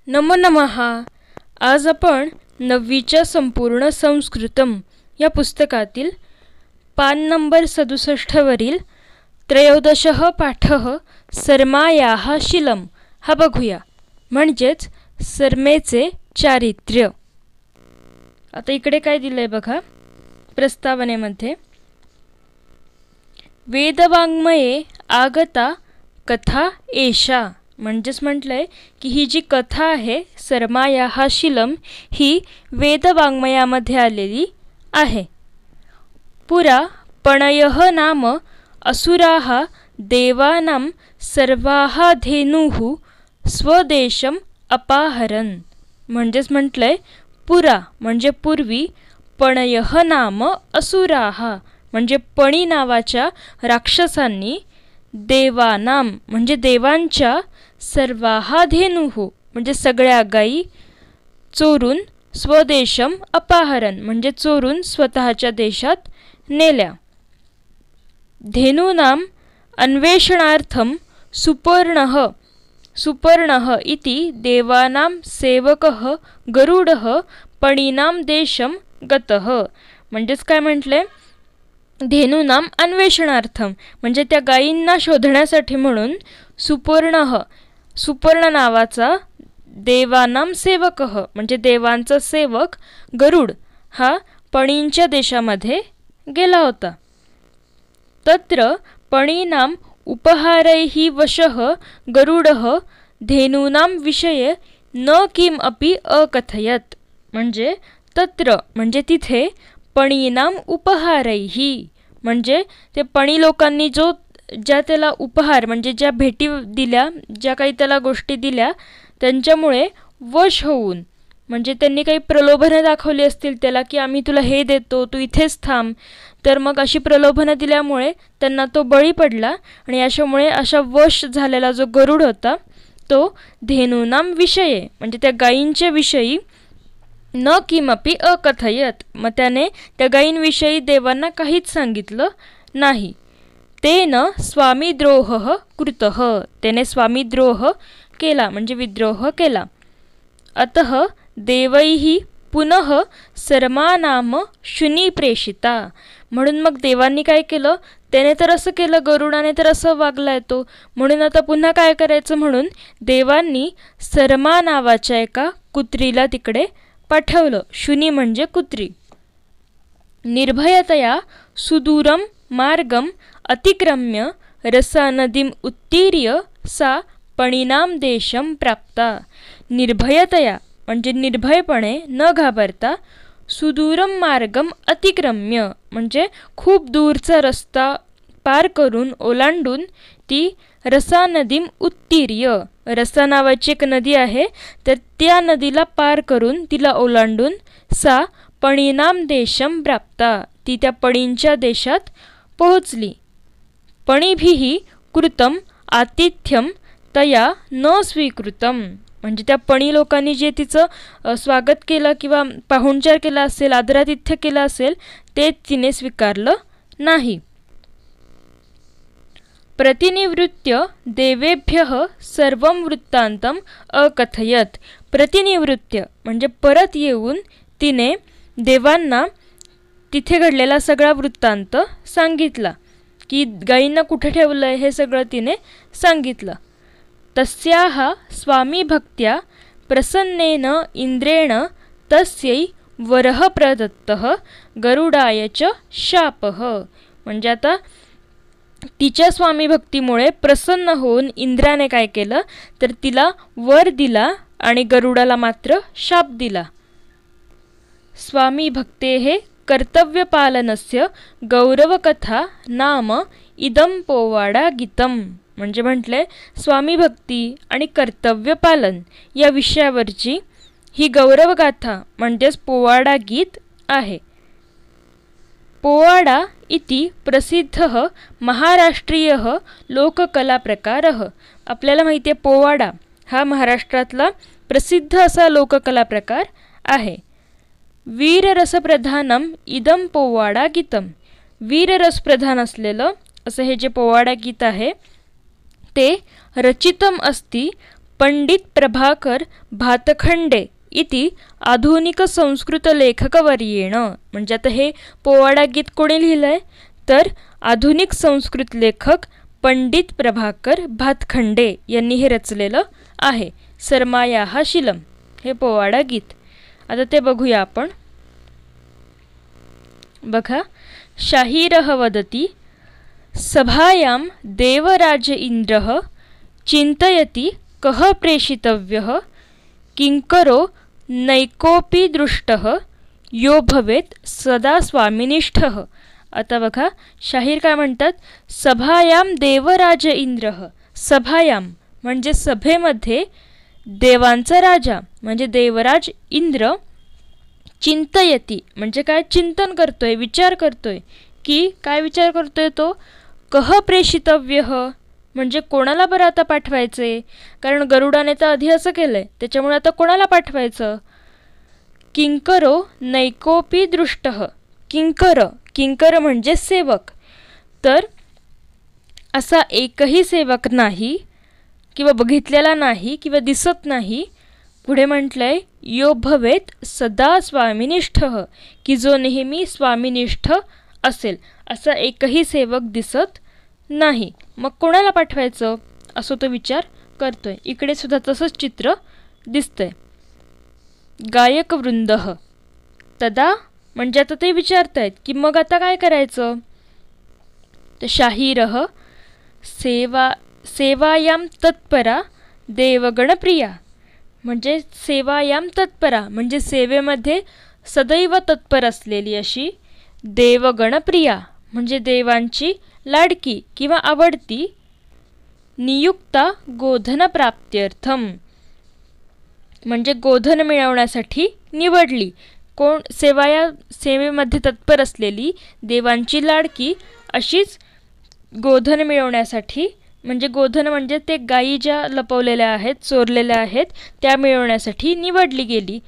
नमो नमः. आज आपण 9वीच्या संपूर्ण संस्कृतम या पुस्तकातील पान नंबर 67 वरील 13 पाठः सर्मायाः शीलम हा बघूया, म्हणजेच सर्मेचे चारित्र्य. आता इकडे काय दिलंय बघा प्रस्तावनेमध्ये. वेदवाङ्मये आगता कथा एषा, म्हणजेच म्हटलंय की ही जी कथा आहे सर्मायाः शीलम ही वेदवाङ्मयामध्ये आलेली आहे. पुरा पणयः नाम असुराः देवानां सर्वाः धेनुः स्वदेशम अपाहरन्. म्हणजेच म्हटलंय पुरा म्हणजे पूर्वी, पणयः नाम असुराः म्हणजे पणी नावाच्या राक्षसांनी, देवानाम म्हणजे देवांच्या, सर्वाः धेनुः म्हणजे सगळ्या गायी चोरून, स्वदेशम अपाहरन् म्हणजे चोरून स्वतःच्या देशात नेल्या. धेनूनाम अन्वेषणार्थम सुपर्णः इति देवानां सेवकः गरुडः पणीनां देशम गतः. म्हणजेच काय म्हटले, धेनूनाम अन्वेषणार्थम म्हणजे त्या गायींना शोधण्यासाठी म्हणून सुपर्ण नावाचा देवानां सेवकः म्हणजे देवांचा सेवक गरुड हा पणींच्या देशामध्ये गेला होता. तत्र पणीनां उपहारैः वशः गरुडः धेनूनां विषये न किम अपि अकथयत्. म्हणजे तत्र म्हणजे तिथे, पणीनां उपहारैः म्हणजे ते पणी लोकांनी ज्या त्याला उपहार म्हणजे ज्या भेटी दिल्या, ज्या काही त्याला गोष्टी दिल्या, त्यांच्यामुळे वश होऊन म्हणजे त्यांनी काही प्रलोभनं दाखवली असतील त्याला की आम्ही तुला हे देतो, तू इथेच थांब. तर मग अशी प्रलोभनं दिल्यामुळे त्यांना तो बळी पडला आणि अशामुळे अशा वश झालेला जो गरुड होता तो धेनूनां विषये म्हणजे त्या गायींच्या विषयी न किमपि अकथयत मग त्याने त्या गायींविषयी देवांना काहीच सांगितलं नाही. तेन स्वामीद्रोहः कृतः त्याने स्वामीद्रोह केला म्हणजे विद्रोह केला. अतः देवैः पुनः सर्मानाम शुनी प्रेषिता. म्हणून मग देवांनी काय केलं, त्याने तर असं केलं, गरुडाने तर असं वागलाय तो, म्हणून आता पुन्हा काय करायचं म्हणून देवांनी सर्मा नावाच्या एका कुत्रीला तिकडे पाठवलं. शुनी म्हणजे कुत्री. निर्भयतया सुदूरम मार्गम अतिक्रम्य रसानदीम उत्तीर्य सा पणीनां देशम प्राप्ता. निर्भयतया म्हणजे निर्भयपणे न घाबरता, सुदूरम मार्गम अतिक्रम्य म्हणजे खूप दूरचा रस्ता पार करून ओलांडून ती रसानदीम उत्तीर्य, रसा नावाची एक नदी आहे, तर त्या नदीला पार करून तिला ओलांडून सा पणीनां देशम प्राप्ता ती त्या पणींच्या देशात पोहोचली. पणीभिः कृतम आतिथ्यम तया न स्वीकृतम म्हणजे त्या पणी लोकांनी जे तिचं स्वागत केलं किंवा पाहुणचार केला असेल, आदरातिथ्य केलं असेल, ते तिने स्वीकारलं नाही. प्रतिनिवृत्य देवेभ्यः सर्वं वृत्तान्तं अकथयत्. प्रतिनिवृत्य म्हणजे परत येऊन तिने देवांना तिथे घडलेला सगळा वृत्तांत सांगितला की गायींना कुठे ठेवलंय हे सगळं तिने सांगितलं. तस्याः स्वामी भक्त्या प्रसन्नेन इंद्रेण तस्यै वरः प्रदत्तः गरुडाय च शापः. म्हणजे आता तिच्या स्वामी भक्तीमुळे प्रसन्न होऊन इंद्राने काय केलं तर तिला वर दिला आणि गरुडाला मात्र शाप दिला. स्वामी भक्तेः कर्तव्यपालनस्य गौरवकथा नाम इदं पोवाडा गीतम. म्हणजे म्हटले स्वामी भक्ती आणि कर्तव्यपालन या विषयावरची ही गौरवगाथा म्हणजेच पोवाडा गीत आहे. पोवाडा इति प्रसिद्धः महाराष्ट्रीयः लोककलाप्रकारः. आपल्याला माहिती आहे पोवाडा हा महाराष्ट्रातला प्रसिद्ध असा लोककला प्रकार आहे. वीररसप्रधानम इदं पोवाडा गीतम. वीररसप्रधान असलेलं असं हे जे पोवाडा गीत आहे ते रचितम अस्ति पंडित प्रभाकर भातखंडे इति आधुनिक संस्कृत लेखकवर्येण. म्हणजे आता हे पोवाडा गीत कोणी लिहिलंय तर आधुनिक संस्कृत लेखक पंडित प्रभाकर भातखंडे यांनी हे रचलेलं आहे. सरमायाः शीलम हे पोवाडा गीत. आता ते बघूया आपण. बघा, शाहीरः वदति सभायां देवराज इंद्रः चिन्तयति कः प्रेषितव्यः किंकरो नैकोपि दृष्टः यो भवेत् सदा स्वामिनिष्ठः. आता बघा, शाहीर काय म्हणतात, सभायाम देवराज इंद्रः. सभायाम म्हणजे सभेमध्ये देवांचा राजा म्हणजे देवराज इंद्र. चिंतयती म्हणजे काय, चिंतन करतोय, विचार करतोय. की काय विचार करतोय तो, कह प्रेषितव्यः म्हणजे कोणाला बरं आता पाठवायचे, कारण गरुडाने तर आधी असं केलंय, त्याच्यामुळे आता कोणाला पाठवायचं. किंकरो नैकोपी दृष्टः. किंकर, किंकर म्हणजे सेवक. तर असा एकही सेवक नाही किंवा बघितलेला नाही किंवा दिसत नाही. पुढे म्हटलंय यो भवेत सदा स्वामिनिष्ठः की जो नेहमी स्वामिनिष्ठ असेल. असा एकही सेवक दिसत नाही. मग कोणाला पाठवायचं असं तो विचार करतोय. इकडे सुद्धा तसंच चित्र दिसतंय. गायक वृंदः तदा म्हणजे आता ते विचारतायत की मग आता काय करायचं. तर शाहीरः सेवायां तत्परा देवगणप्रिया म्हणजे सेवायां तत्परा म्हणजे सेवेमध्ये सदैव तत्पर असलेली अशी देवगणप्रिया म्हणजे देवांची लाडकी किंवा आवडती. नियुक्ता गोधन प्राप्त्यर्थम म्हणजे गोधन मिळवण्यासाठी निवडली. कोण, सेवेमध्ये तत्पर असलेली देवांची लाडकी अशीच गोधन मिळवण्यासाठी म्हणजे गोधन म्हणजे ते गायी ज्या लपवलेल्या आहेत, चोरलेल्या आहेत, त्या मिळवण्यासाठी निवडली गेली.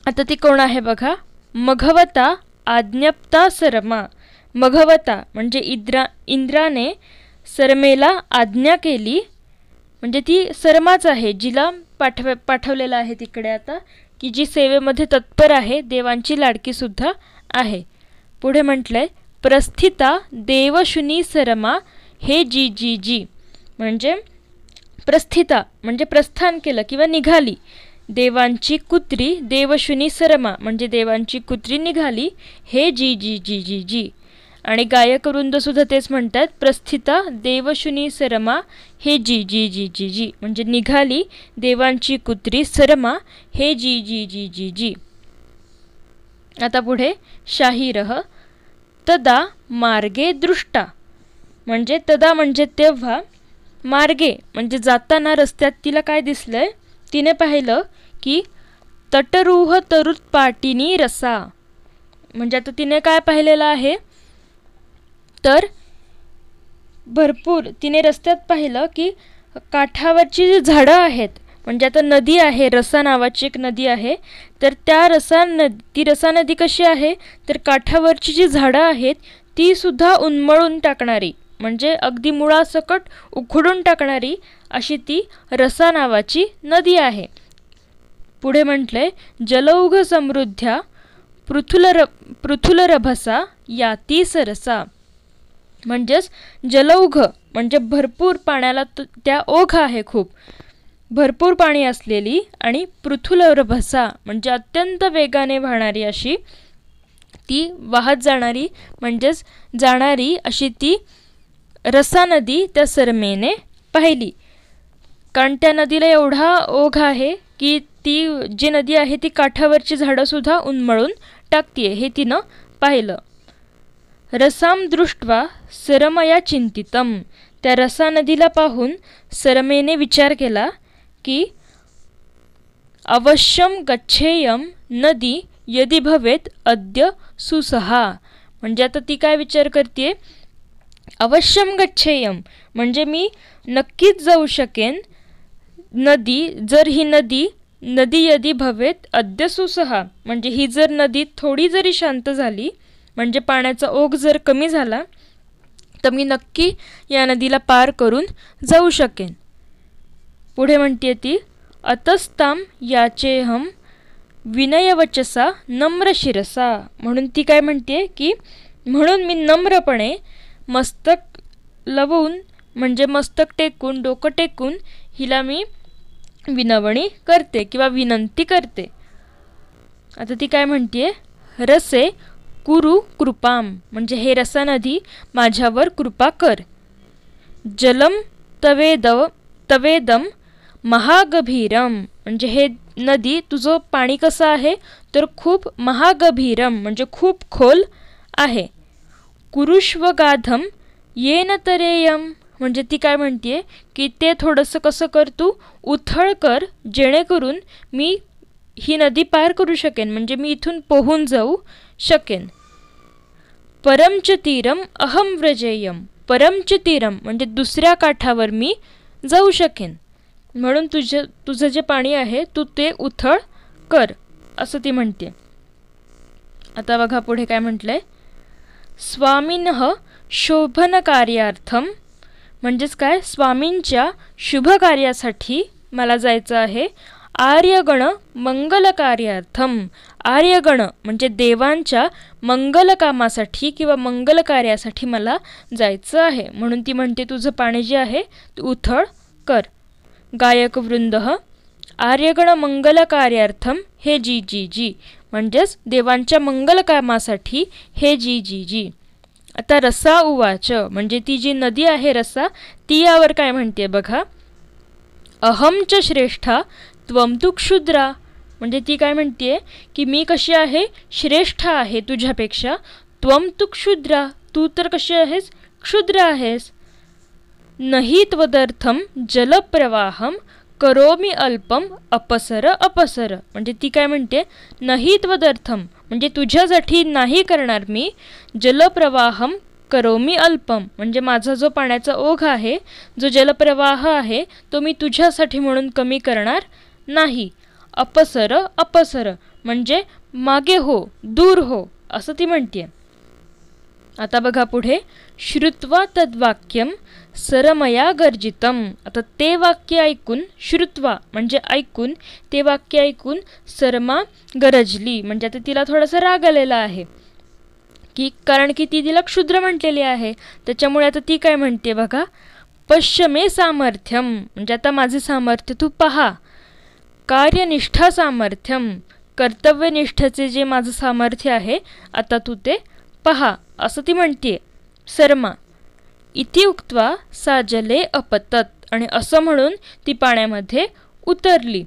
आता ती कोण आहे बघा, मघवता आज्ञप्ता सरमा. मघवता म्हणजे इंद्राने सरमेला आज्ञा केली म्हणजे ती सरमाच आहे जिला पाठवलेलं आहे तिकडे आता, की जी सेवेमध्ये तत्पर आहे, देवांची लाडकीसुद्धा आहे. पुढे म्हटलंय प्रस्थिता देवशुनी सरमा हे जी जी जी म्हणजे प्रस्थिता म्हणजे प्रस्थान केलं किंवा निघाली. देवांची कुत्री देवशुनी सरमा म्हणजे देवांची कुत्री निघाली. हे जी जी जी जी जी आणि गायकवृंदसुद्धा तेच म्हणतात प्रस्थिता देवशुनी सरमा हे जी जी जी जी जी म्हणजे निघाली देवांची कुत्री सरमा हे जी जी जी जी जी. आता पुढे शाहीरः तदा मार्गे दृष्टा म्हणजे तदा म्हणजे तेव्हा, मार्गे म्हणजे जाताना रस्त्यात तिला काय दिसलंय, तिने पाहिलं की तटरूह तरुत्पाटिनी रसा म्हणजे आता तिने काय पाहिलेलं आहे तर भरपूर तिने रस्त्यात पाहिलं की काठावरची जी झाडं आहेत म्हणजे आता नदी आहे, रसा नावाची एक नदी आहे, तर त्या ती रसा नदी कशी आहे तर काठावरची जी झाडं आहेत ती सुद्धा उन्मळून टाकणारी म्हणजे अगदी मुळासकट उखडून टाकणारी अशी ती रसा नावाची नदी आहे. पुढे म्हटलंय जलौघ समृद्ध्या पृथुलरभसा याती सरसा म्हणजेच जलौघ म्हणजे भरपूर पाण्याला त्या ओघ आहे, खूप भरपूर पाणी असलेली आणि पृथुलरभसा म्हणजे अत्यंत वेगाने वाहणारी अशी ती वाहत जाणारी म्हणजेच जाणारी अशी ती रसा नदी त्या सरमेने पाहिली. कारण त्या नदीला एवढा ओघ आहे की ती जी नदी आहे ती काठावरची झाडंसुद्धा उन्मळून टाकतीये हे तिनं पाहिलं. रसाम दृष्ट्वा सरमया चिंतितम त्या रसा नदीला पाहून सरमेने विचार केला की अवश्यम गच्छेयम नदी यदि भवेत अद्य सुसहा म्हणजे आता ती काय विचार करते, अवश्यम गच्छेयम म्हणजे मी नक्कीच जाऊ शकेन नदी जर ही नदी यदि भवेत अद्य सुसहा म्हणजे ही जर नदी थोडी जरी शांत झाली म्हणजे पाण्याचा ओघ जर कमी झाला तर मी नक्की या नदीला पार करून जाऊ शकेन. पुढे म्हणते ती अतस्ताम याचेहम विनयवचसा नम्र शिरसा, म्हणून ती काय म्हणते की म्हणून मी नम्रपणे मस्तक लवून म्हणजे मस्तक टेकून डोकं टेकून हिला मी विनवणी करते किंवा विनंती करते. आता ती काय म्हणते रसे कुरु कृपाम, म्हणजे हे रसानदी माझ्यावर कृपा कर. जलम तवेदम महागभीरम, म्हणजे हे नदी तुझं पाणी कसं आहे तर खूप महागभीरम म्हणजे खूप खोल आहे. कुरुष्वगाधम येन तरेयम, म्हणजे ती काय म्हणते की ते थोडंसं कसं कर तू उथळ कर जेणेकरून मी ही नदी पार करू शकेन, म्हणजे मी इथून पोहून जाऊ शकेन. परमच तीरम अहम व्रजेयम, परमच तीरम म्हणजे दुसऱ्या काठावर मी जाऊ शकेन, म्हणून तुझं जे पाणी आहे तू ते उथळ कर असं ती म्हणते. आता बघा पुढे काय म्हटलंय स्वामिनः शोभन कार्यार्थम, म्हणजेच काय स्वामींच्या शुभ कार्यासाठी मला जायचं आहे. आर्यगण मंगल कार्यार्थम, आर्यगण म्हणजे देवांच्या मंगल कामासाठी किंवा मंगल कार्यासाठी मला जायचं आहे, म्हणून ती म्हणते तुझं पाणी जे आहे तू उथळ कर. गायकवृंद आर्यगण मंगल कार्यार्थम हे जी जी जी, म्हणजेच देवांच्या मंगल कामासाठी हे जी जी जी. आता रसा उवाच, म्हणजे ती जी नदी आहे रसा ती यावर काय म्हणते बघा. अहमच श्रेष्ठा त्वम तु क्षुद्रा, म्हणजे ती काय म्हणते की मी कशी आहे श्रेष्ठ आहे तुझ्यापेक्षा. त्वम तु क्षुद्रा, तू तर कशी आहेस क्षुद्र आहेस. नहि त्वदर्थम जलप्रवाहम करोमि अल्पम अपसर अपसर, म्हणजे ती काय म्हणते नहि त्वदर्थम म्हणजे तुझ्यासाठी नाही करणार मी. जलप्रवाहम करोमि अल्पम म्हणजे माझा जो पाण्याचा ओघ आहे जो जलप्रवाह आहे तो मी तुझ्यासाठी म्हणून कमी करणार नाही. अपसर अपसर म्हणजे मागे हो दूर हो असं ती म्हणते. आता बघा पुढे श्रुत्वा तद्वाक्यम सरमया गर्जितम, आता ते वाक्य ऐकून श्रुत्वा म्हणजे ऐकून ते वाक्य ऐकून सरमा गरजली, म्हणजे आता तिला थोडासा राग आलेला आहे की कारण की ती तिला क्षुद्र म्हटलेली आहे, त्याच्यामुळे आता ती काय म्हणते बघा. पश्य मे सामर्थ्यम, म्हणजे आता माझे सामर्थ्य तू पहा. कार्यनिष्ठा सामर्थ्यम, कर्तव्यनिष्ठेचे जे माझं सामर्थ्य आहे आता तू ते पहा असं ती म्हणते सरमा. इति उक्त्वा सा जले अपतत, आणि असं म्हणून ती पाण्यामध्ये उतरली.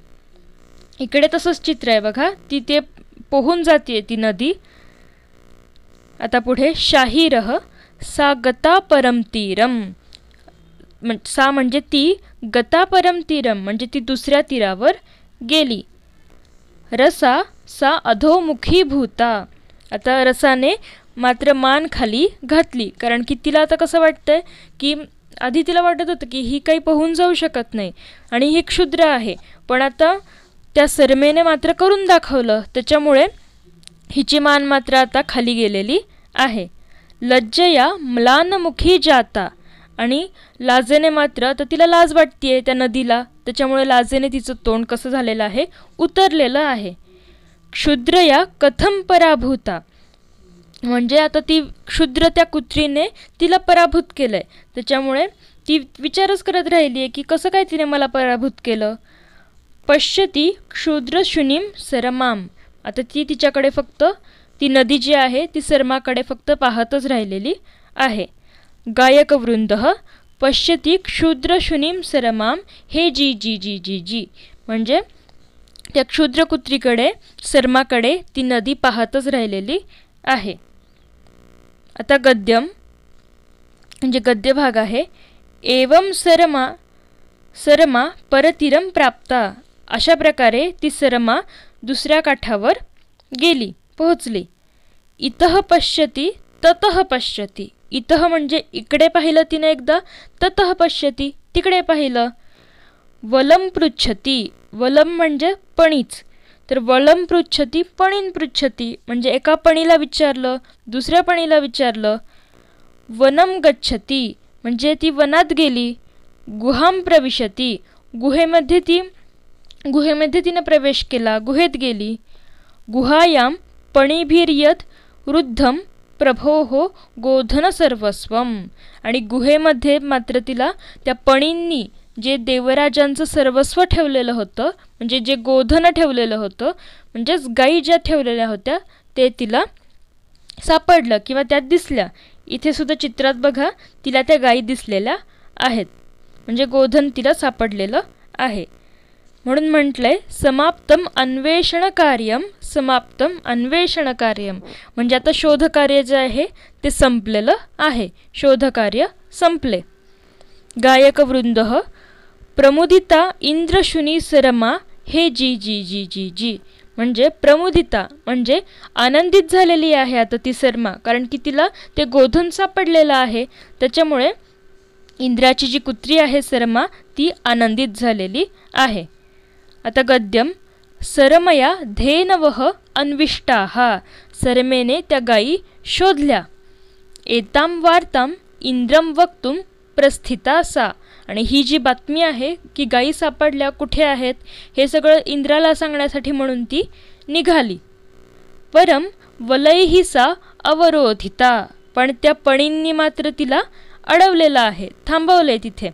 इकडे तसंच चित्र आहे बघा, ती ते पोहून जाते ती नदी. आता पुढे शाहीरह सा गता परम तीरम, सा म्हणजे ती गता परम तीरम म्हणजे ती दुसऱ्या तीरावर गेली. रसा सा अधोमुखी भूता, आता रसाने मात्र मान खाली घातली, कारण की तिला आता कसं वाटतंय की आधी तिला वाटत होतं की ही काही पोहून जाऊ शकत नाही आणि ही क्षुद्र आहे, पण आता त्या सरमेने मात्र करून दाखवलं, त्याच्यामुळे हिची मान मात्र आता खाली गेलेली आहे. लज्जया म्लानमुखी जाता, आणि लाजेने मात्र आता तिला लाज वाटतेय त्या नदीला, त्याच्यामुळे लाजेने तिचं तोंड कसं झालेलं आहे उतरलेलं आहे. क्षुद्रया कथम पराभूता, म्हणजे आता ती क्षुद्र त्या कुत्रीने तिला पराभूत केलंय, त्याच्यामुळे ती विचारच करत राहिली आहे की कसं काय तिने मला पराभूत केलं. पश्यती क्षुद्र शुनीम सरमाम, आता ती तिच्याकडे फक्त ती नदी जी आहे ती सरमाकडे फक्त पाहतच राहिलेली आहे. गायकवृंद पश्यती क्षुद्र शुनीम सरमाम हे जी जी जी जी जी, म्हणजे त्या क्षुद्र कुत्रीकडे सरमाकडे ती नदी पाहतच राहिलेली आहे. आता गद्यम म्हणजे गद्य भाग आहे. एवं सरमा परतीरम प्राप्ता, अशा प्रकारे ती सरमा दुसऱ्या काठावर गेली पोहोचली. इतः पश्यती ततः पश्यती, इतः म्हणजे इकडे पाहिलं तिने एकदा, ततः पश्यती तिकडे पाहिलं. वलम पृच्छती, वलम म्हणजे पणीच, तर वलम पृच्छती पणीन पृच्छती म्हणजे एका पणीला विचारलं दुसऱ्या पणीला विचारलं. वनम गच्छती म्हणजे ती वनात गेली. गुहाम प्रविशती, गुहेमध्ये तिनं प्रवेश केला, गुहेत गेली. गुहायां पणिभिर्यत् वृद्धं प्रभोः गोधन सर्वस्वम. आणि गुहेमध्ये मात्र तिला त्या पणींनी जे देवराजांचं सर्वस्व ठेवलेलं होतं, म्हणजे जे गोधन ठेवलेलं होतं, म्हणजेच गायी ज्या ठेवलेल्या होत्या ते तिला सापडलं किंवा त्यात दिसल्या. इथे सुद्धा चित्रात बघा तिला त्या गायी दिसलेल्या आहेत, म्हणजे गोधन तिला सापडलेलं आहे. म्हणून म्हटलंय समाप्तम अन्वेषण कार्यम, म्हणजे आता शोधकार्य जे आहे ते संपलेलं आहे, शोधकार्य संपले. गायकवृंद प्रमुदिता इंद्रशुनी सरमा हे जी जी जी जी जी, म्हणजे प्रमुदिता म्हणजे आनंदित झालेली आहे आता ती सरमा, कारण की तिला ते गोधन सापडलेलं आहे. त्याच्यामुळे इंद्राची जी कुत्री आहे सरमा ती आनंदित झालेली आहे. आता गद्यम. सरमया धेनवः अन्विष्टाः, सरमेने त्या गायी शोधल्या. एतां वार्तां इंद्रं वक्तुं प्रस्थिता सा, आणि ही जी बातमी आहे की गायी सापडल्या, कुठे आहेत, हे सगळं इंद्राला सांगण्यासाठी म्हणून ती निघाली. परम वलैहि सा अवरोधिता, पण त्या पणींनी मात्र तिला अडवलेलं आहे, थांबवले तिथे.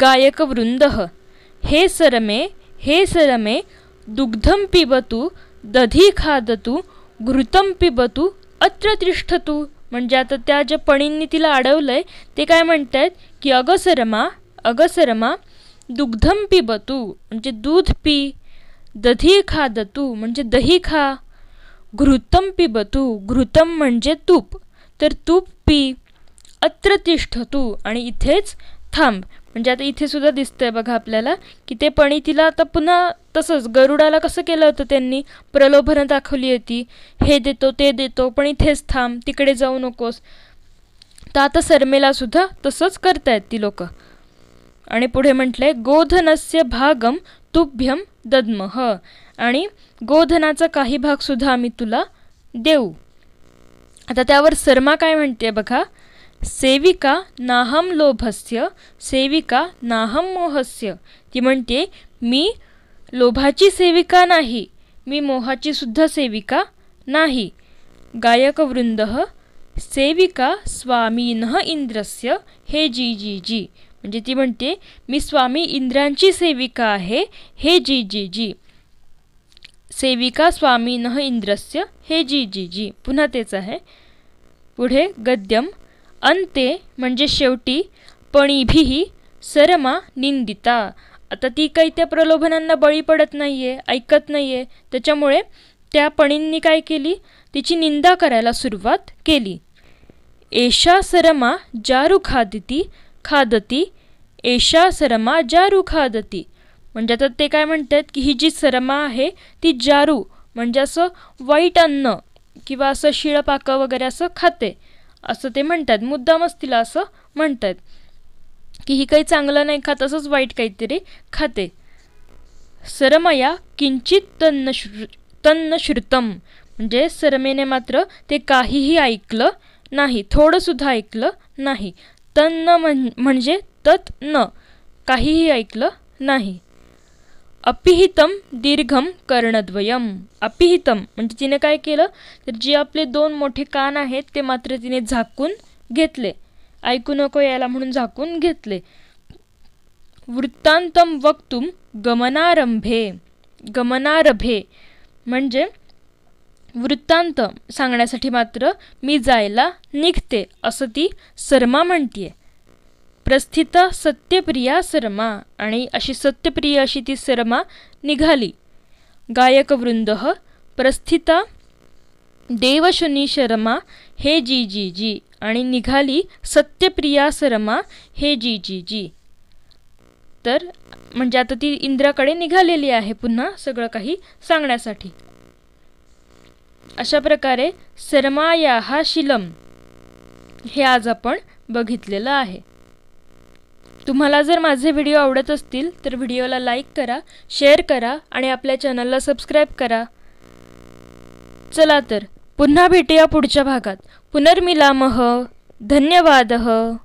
गायकवृंदः हे सरमे दुग्धं पिबतु दधी खादतु घृतं पिबतु अत्र तिष्ठतु. म्हणजे आता त्या ज्या पणींनी तिला अडवलंय ते काय म्हणतायत की अगं सरमा दुग्धं पिबतु म्हणजे दूध पी, दधी खादतु म्हणजे दही खा, घृतं पिबतु घृतं म्हणजे तूप, तर तूप पी, अत्र तिष्ठतु आणि इथेच थांब. म्हणजे आता इथे सुद्धा दिसतंय बघा आपल्याला की ते पणी तिला आता पुन्हा तसंच गरुडाला कसं केलं होतं, त्यांनी प्रलोभनं दाखवली होती, हे देतो ते देतो पण इथेच थांब, तिकडे जाऊ नकोस. तर आता सरमेला सुद्धा तसंच करतायत ती लोक. आणि पुढे म्हटलंय गोधनस्य भागम तुभ्यम दद्मः, आणि गोधनाचा काही भाग सुद्धा आम्ही तुला देऊ. आता त्यावर सरमा काय म्हणते बघा. सेविका नाहम लोभस्य सेविका नाहम मोहस्य, ती म्हणते मी लोभाची सेविका नाही, मी मोहाची सुद्धा सेविका नाही. गायकवृंदः सेविका स्वामीनः इंद्रस्य हे जी जी जी, म्हणजे ती म्हणते मी स्वामी इंद्रांची सेविका आहे, हे जी जी जी. सेविका स्वामीनः इंद्रस्य हे जी जी जी, पुन्हा तेच आहे. पुढे गद्यम. अंते म्हणजे शेवटी पणीभिः सरमा निंदिता, आता ती काही त्या प्रलोभनांना बळी पडत नाहीये, ऐकत नाहीये, त्याच्यामुळे त्या पणींनी काय केली, तिची निंदा करायला सुरुवात केली. एषा सरमा जारू खादती एषा सरमा जारू खादती, म्हणजे आता ते काय म्हणतात की ही जी सरमा आहे ती जारू म्हणजे असं वाईट अन्न किंवा असं शिळपाकं वगैरे असं खाते, असं ते म्हणतात, मुद्दामच तिला असं म्हणतात की ही काही चांगलं नाही खात, असंच वाईट काहीतरी खाते. सरमया किंचित तन्न श्रुतम, म्हणजे सरमेने मात्र ते काहीही ऐकलं नाही, थोडंसुद्धा ऐकलं नाही. तन्न म्हणजे तत् न, काहीही ऐकलं नाही. अपिहितम दीर्घम कर्णद्वयम, अपिहितम म्हणजे तिने काय केलं तर जे आपले दोन मोठे कान आहेत ते मात्र तिने झाकून घेतले, ऐकू नको यायला म्हणून झाकून घेतले. वृत्तांतम वक्तुम गमनारभे म्हणजे वृत्तांत सांगण्यासाठी मात्र मी जायला निघते, असं ती सरमा म्हणतीये. प्रस्थिता सत्यप्रिया सरमा, आणि अशी सत्यप्रिय अशी ती सरमा निघाली. गायकवृंदः प्रस्थिता देवशुनी शरमा हे जी जी जी, आणि निघाली सत्यप्रिया सरमा हे जी जी जी. तर म्हणजे आता ती इंद्राकडे निघालेली आहे पुन्हा सगळं काही सांगण्यासाठी. अशा प्रकारे सरमायाः शीलम हे आज आपण बघितलेलं आहे. तुम्हाला जर माझे व्हिडिओ आवडत असतील तर व्हिडिओला लाईक करा, शेअर करा आणि आपल्या चॅनलला सबस्क्राईब करा. चला तर पुन्हा भेटूया पुढच्या भागात. पुनर्मिलामः. धन्यवादः.